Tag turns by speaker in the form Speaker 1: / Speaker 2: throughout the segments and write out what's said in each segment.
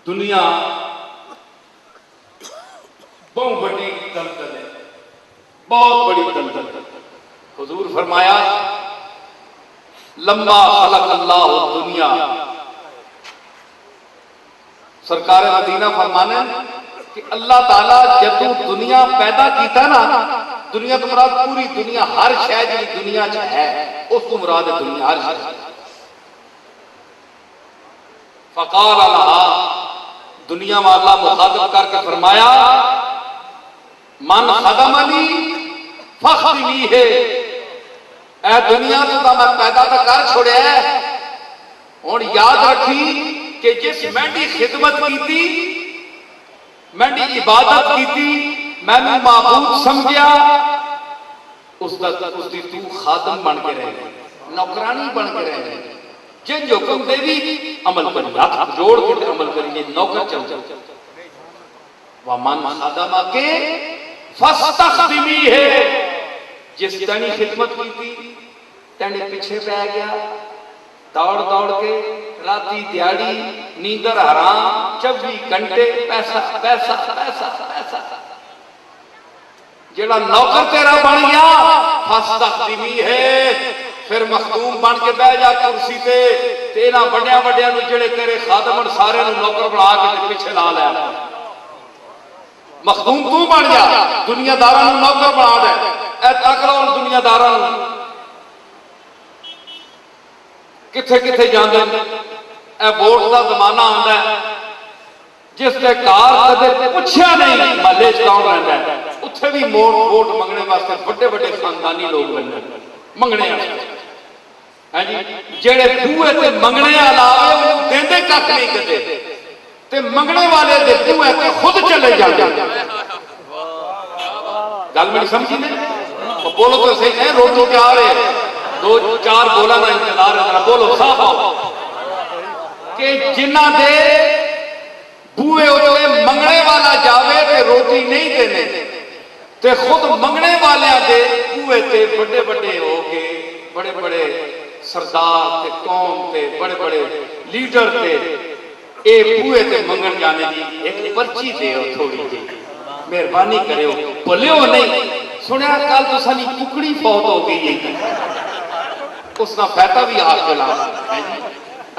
Speaker 1: دنیا بہت بڑی دلدل ہے، بہت بڑی دلدل ہے۔ حضور فرمایا لما خلق اللہ دنیا، سرکار مدینہ فرمانے کہ اللہ تعالیٰ جدو دنیا پیدا کیتا نا، دنیا تو مراد پوری دنیا، ہر شے جی دنیا چ ہے اس کو مراد ہے دنیا ہر شے۔ فقال لها، دنیا والا مخاطب کر کے فرمایا من خدمنی فخدمی ہے، اے دنیا تو میں پیدا تو کر چھوڑیا ہے، ہوں یاد رکھی کہ جس میری خدمت کی، میری عبادت کی، میں نے معبود سمجھیا، اس دی تو خادم بن کے رہے، نوکرانی بن کے رہے، جن حکم دے بھی عمل کری، ہاتھ جوڑ کے عمل کری، نوکر چل جاؤ۔ وَمَنْ خَدَمَكَ فَاسْتَخْدِمِيهِ، جس تینی خدمت کی تھی تینی پیچھے پہ گیا، دوڑ دوڑ کے راتی دیاڑی نیندر حرام 24 گھنٹے پیسہ پیسہ پیسہ پیسہ، جڑا نوکر تیرا بن گیا فَاسْتَخْدِمِيهِ، پھر مخدوم بن کے بہ جا کرسی تے، تینا بڑیا بڑیا نو جڑے تیرے خادمن سارے نو نوکر بنا کے پیچھے لا لیا، مخدوم تو بن جا، دنیا داراں نو نوکر بنا دے۔ اے تک لو دنیا داراں کتھے کتھے جاندے، اے ووٹ دا زمانہ آندا ہے، جس تے کار کدے پوچھیا نہیں محلے چ کون رہندا ہے، اتھے بھی ووٹ منگنے واسطے بڑے بڑے خاندانی لوگ بننے منگنے ہیں جی، جڑے بوئے تے منگنے علاوہ انہوں دیندے کک نہیں کدے، تے منگنے والے دے بوئے تے خود چلے جاندے۔ گل میری سمجھی نہیں؟ بولو تو صحیح ہے، روٹو کے آ رہے دو چار بولا نا انتظار ہے، بولو صاف آؤ کہ جنہ دے بوئے ہوتے منگنے والا جاوے تے روٹی نہیں دینے، تے خود منگنے والے دے بوئے تے بڑے بڑے ہو کے بڑے بڑے سردار تے قوم تے بڑے بڑے لیڈر تے اے بوئے تے منگن جانے دی ایک پرچی دے ہو تھوڑی جی، مہربانی کرے ہو بولے ہو نہیں سنیا کل تو سانی ککڑی فوت ہو گئی ہے، اس نہ فیتہ بھی آگ جلا،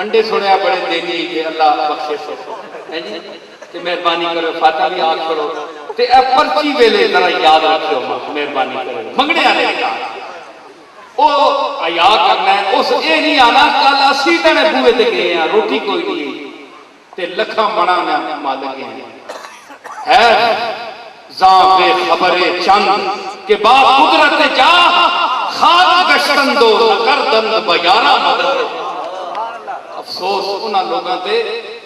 Speaker 1: انڈے سنیا بڑے دینی کہ اللہ بخشے سو، کہ مہربانی کرو فاتح بھی آگ کرو، تے اے پرچی ویلے ذرا یاد رکھو مہربانی کرو، منگنے آنے کا او آیا کرنا ہے، اس اے نہیں آنا کل اسی تنے بوئے تے گئے ہیں روٹی کوئی نہیں، تے لکھا منا میں مالک ہے زاں بے خبر چند کہ با قدرت جا خاک گشتن دو گردن بیارہ مدد۔ افسوس انہاں لوگاں تے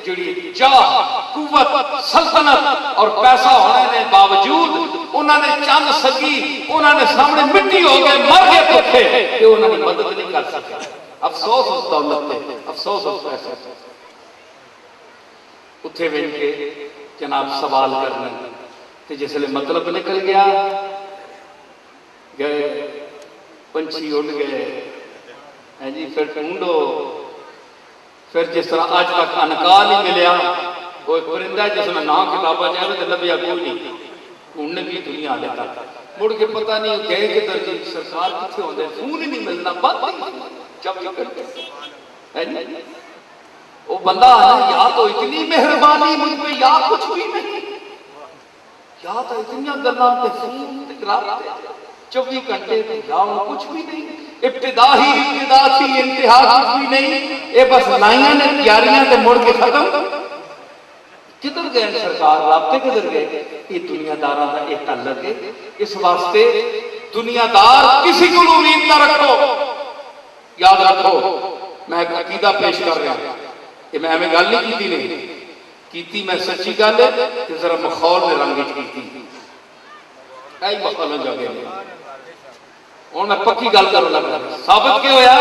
Speaker 1: جڑی چاہ قوت سلطنت اور پیسہ ہونے نے باوجود انہاں نے چند سکی، انہاں نے سامنے مٹی ہو گئے مر گئے پتھے کہ انہاں نے مدد نہیں کر سکے۔ افسوس اس دولت تے، افسوس اس پیسے تے۔ اتھے بین کے جناب سوال کرنے کہ جس لئے مطلب نکل گیا، گئے پنچھی اڑ گئے جی، پھر ٹونڈو، پھر جس طرح آج تک انکار نہیں ملیا، کوئی پرندہ جس میں نام کتابہ جائے تو لبیا کوئی نہیں، ڈھونڈنے کی دنیا لیتا مڑ کے پتہ نہیں گئے کہ درجے سرکار کتھے ہوندے، فون ہی نہیں ملنا، بات نہیں جب بھی کرتے ہیں وہ بندہ ہے یا تو اتنی مہربانی مجھ پہ یا کچھ بھی نہیں، یا تو اتنی گلان تے فون تکرار 24 گھنٹے تے یا کچھ بھی نہیں، ابتدا تھی انتہا کچھ بھی نہیں، اے بس لائیاں نے تیاریاں تے مڑ کے ختم۔ کدھر گئے سرکار، رابطے کدھر گئے؟ یہ دنیا داراں دا ایک تعلق ہے، اس واسطے دنیا دار کسی کو امید نہ رکھو۔ یاد رکھو میں ایک عقیدہ پیش کر رہا ہوں کہ میں ہمیں گل نہیں کیتی نہیں کیتی، میں سچی گل ہے کہ ذرا مخول میں رنگ کیتی، ایہی مخول جا گئے اور میں پکی گل کروں لگا، ثابت کیا ہویا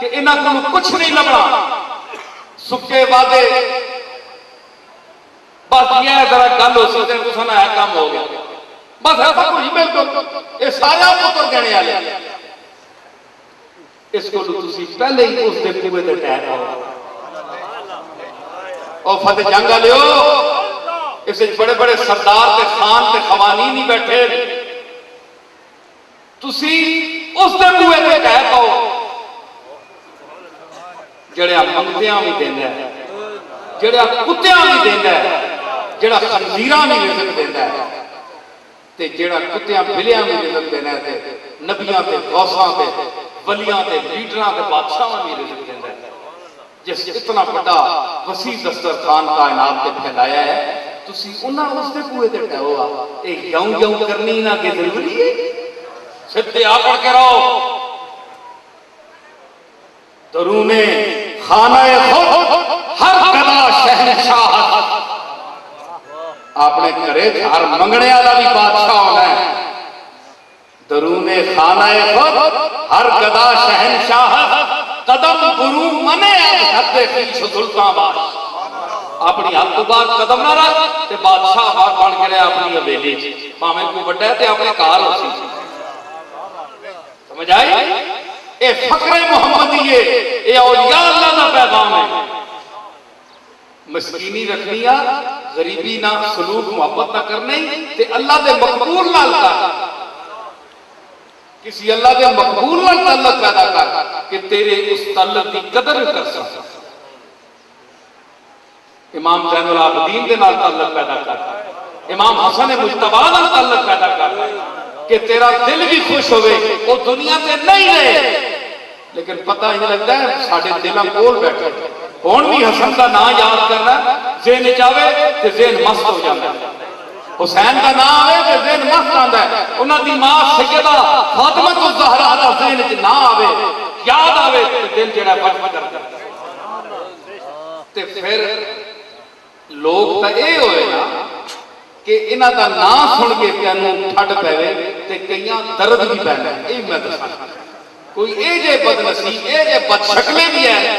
Speaker 1: کہ انہاں کو کچھ نہیں لبنا، سکے وعدے بس یہ ہے ذرا گل ہو سکتے ہیں کچھ نہ ہے کام ہو گیا، بس ایسا کوئی بالکل یہ سارا پتر کہنے والے اس کو تسی پہلے ہی اس دے پوئے دے ٹائر آؤ، اور فتح جنگ لیو اس بڑے بڑے سردار تے خان تے خوانین ہی بیٹھے تسی اس دے بوئے تے کہہ پاؤ جڑا منگتیاں بھی دینا ہے جڑا کتیاں بھی دینا ہے جڑا خنزیراں بھی رزق دینا ہے تے جڑا کتیاں بلیاں بھی رزق دینا ہے تے نبیاں تے غوثاں تے ولیاں تے لیڈراں تے بادشاہاں بھی رزق دینا ہے جس اتنا بڑا وسیع دسترخوان کائنات تے پھیلایا ہے تسی انہاں اس دے بوئے تے ٹہو ایک یوں یوں کرنی نہ کہ ضروری ہے سدھے آ پڑھ کے رہو درون خانہ خود ہر گدا شہنشاہ آپ نے کرے ہر منگنے والا بھی بادشاہ ہونا ہے درون خانہ خود ہر گدا شہنشاہ قدم برو منے حد خیش سلطان باش اپنی حد تو بعد قدم نہ رکھ تے بادشاہ بار بن کے رہے اپنی حویلی پاویں کو بڑا ہے تے اپنے کار ہو سی سمجھ آئی اے فقر محمدی اے اولیاء اللہ دا پیغام ہے مسکینی رکھنی غریبی نہ سلوک محبت نہ کرنے تے اللہ دے مقبول نال کر کسی اللہ دے مقبول نال تعلق پیدا کر کہ تیرے اس تعلق کی قدر کر سکتا امام زین العابدین دے نال تعلق پیدا کر امام حسن مجتبی نال تعلق پیدا کر کہ تیرا دل بھی خوش ہوئے وہ دنیا تے نہیں رہے لیکن پتہ ہی لگتا ہے ساڑھے دلوں کول بیٹھے کون بھی حسن کا نام یاد کرنا ذہن چاہے کہ ذہن مست ہو جاتا ہے حسین کا نام ہے کہ ذہن مست آتا ہے انہاں دی ماں سیدہ فاطمہ الزہرا دا ذہن چ نہ آوے یاد آوے تے دل جڑا بچ کرتا تے پھر لوگ تا اے ہوئے نا کہ انہاں دا نام سن کے تینوں ٹھڈ پے تے کئیاں درد بھی پینا اے میں دساں کوئی اے جے بد نصیب اے جے بد شکلے بھی ہے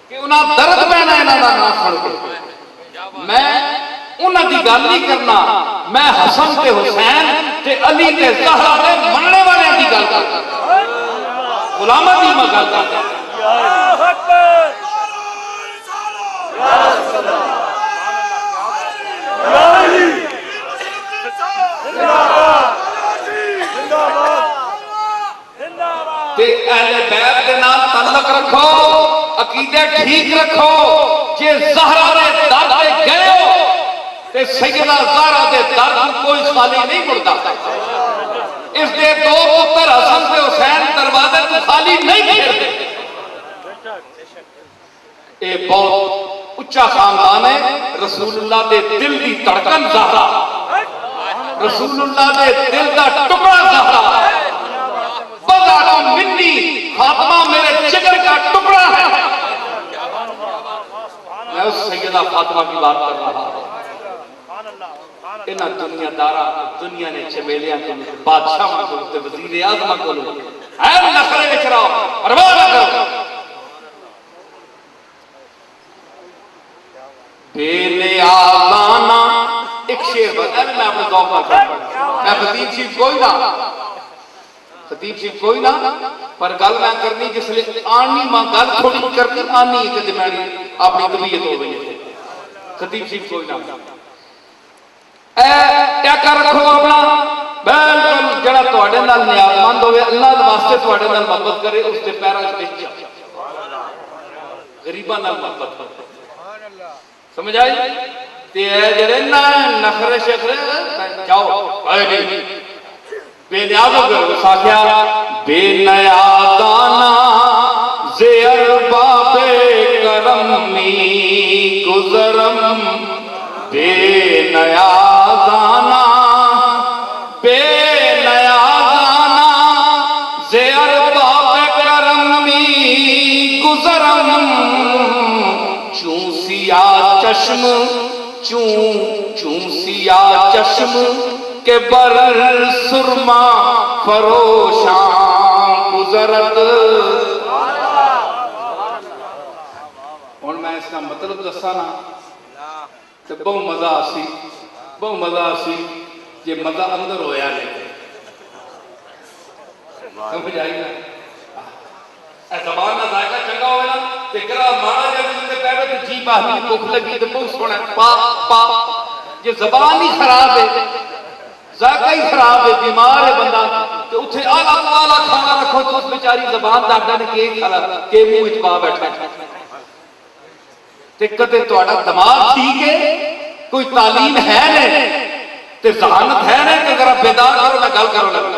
Speaker 1: کہ انہاں درد پینا انہاں دا نام سن کے میں انہاں دی گل نہیں کرنا میں حسن تے حسین تے علی تے زہرا دے مننے والے دی گل کردا غلاماں دی میں گل کردا اللہ اکبر یا سلام یا علی تے اہل بیت دے نال تعلق رکھو عقیدے ٹھیک رکھو جے زہرا دے در تے گئے ہو تے سیدہ زہرا دے در کوئی خالی نہیں مڑتا اس دے دو پتر حسن تے حسین دروازے کو خالی نہیں پھیرتے اے بہت اچھا خاندان ہے رسول اللہ دے دل دی تڑکن زہرا رسول اللہ دے دل دا ٹکڑا زہرا بضع منی فاطمہ میرے جگر کا ٹکڑا ہے میں اس سیدہ فاطمہ کی بات کر رہا ہوں انہاں دنیا دارا دنیا نے چمیلیاں کو بادشاہ کو وزیر اعظم کو ہے نخرے وچ رہو پرواہ نہ کرو بے نیازانہ ایک شعر بتا میں اپنے ذوق پر کرتا میں خطیب چیز کوئی نہ خطیب چیز کوئی نہ پر گل میں کرنی جس لئے آنی ماں گل تھوڑی کرنی آنی ایک دمانی اپنی طبیعت ہو گئی ہے خطیب چیز کوئی نہ کیا کر رکھو اپنا بالکل جڑا تواڈے نال نیاز مند ہوئے اللہ دے واسطے تواڈے نال محبت کرے اس دے پیراں وچ غریباں نال محبت کرے سمجھ آئی تے جڑے نخرے شخرے جاؤ اے نہیں بے نیاز ہو گئے ساکھیا بے نیازانہ زیر باب کرمی گزرم بے نیازانہ بے نیازانہ زیر باب کرمی گزرم چون سیاہ چشم چون سیاہ چشم کہ بر سرما فروشاں گزرت اور میں اس کا مطلب دسا نا تو بہت مزہ آسی یہ مزہ اندر ہویا لیتے سمجھ آئی نا اے زبان نہ ذائقہ چنگا ہوئے نا کہ گرہ مانا جب پہلے تو جی باہمی بھوک لگی تو بہت سونا پا پا یہ زبان ہی خراب ہے ذائقہ ہی خراب ہے بیمار ہے بندہ تو اتنے آلہ کھانا رکھو تو اس بیچاری زبان داخلہ نے کیک کھالا کہ منہ وچ پا بیٹھا تے کدے تہاڈا دماغ ٹھیک ہے کوئی تعلیم ہے نہیں تے ذہانت ہے نہیں کہ ذرا بیدار کرو میں گل کرو لگا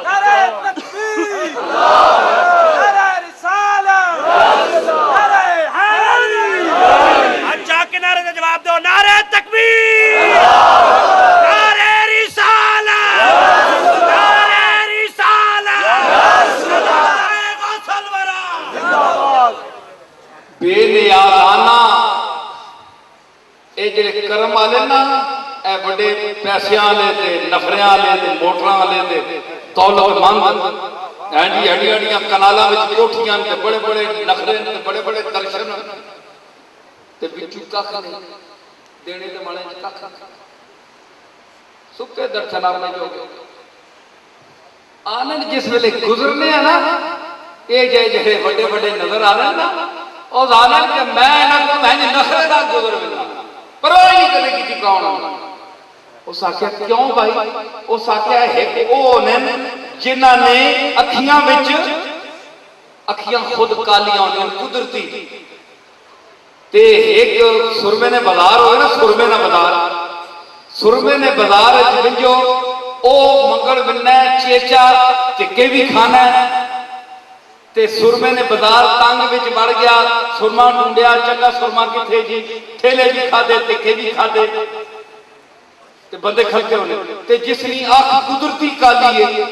Speaker 2: نعرہ تکبیر نعرہ رسالت نعرہ حیدری اچھا کے نعرے کا جواب دو نعرہ تکبیر نعرہ رسالت نعرہ رسالت نعرہ غوث الورا
Speaker 1: بے نیازانہ اے جڑے کرم والے نا اے بڑے پیسیاں والے تے نفریاں والے تے موٹراں والے تے دولت مند ہڈی ہڈیاں کنالاں وچ کوٹھیاں تے بڑے بڑے نخرے تے بڑے بڑے درشن تے وچوں ککھ نہیں دینے تے مانے وچ ککھ سکے درشن آپ نے جو آنند جس ویلے گزرنے ہیں نا اے جڑے بڑے بڑے نظر آ رہے ہیں نا او ظالم کہ میں نخرے نال گزر ملا پرواہ نہیں کرے کی کون ہونا اس آخیا کیوں بھائی اس آخیا ہے او نے جنہاں نے اکھیاں وچ اکھیاں خود کالیاں ہوندیاں قدرتی تے ایک سرمے نے بازار ہوئے نا سرمے نہ بازار سرمے نے بازار وچ ونجو او منگل بننا چیچا ٹکے بھی کھانا ہے تے سرمے نے بازار تنگ وچ بڑھ گیا سرما ڈھونڈیا چنگا سرما کتھے جی ٹھیلے بھی کھا دے ٹکے بھی کھا دے تے بندے کھلتے ہونے تے جس نے آنکھ قدرتی کالی ہے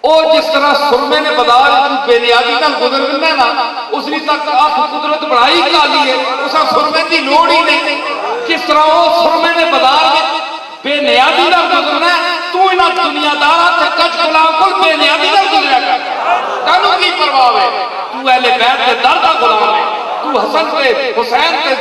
Speaker 1: او جس طرح سرمے نے بازار بے نیازی نال گزر گنا نا اس نے تک آنکھ قدرت بڑائی کالی ہے اسا سرمے دی لوڑ ہی نہیں جس طرح او سرمے نے بازار بے نیازی نال گزرنا تو انہاں دنیا دار تے کچھ غلام کول بے نیازی نال گزریا کر تانوں کی پرواہ ہے تو اہل بیت دے در دا غلام ہے تو حسن تے حسین تے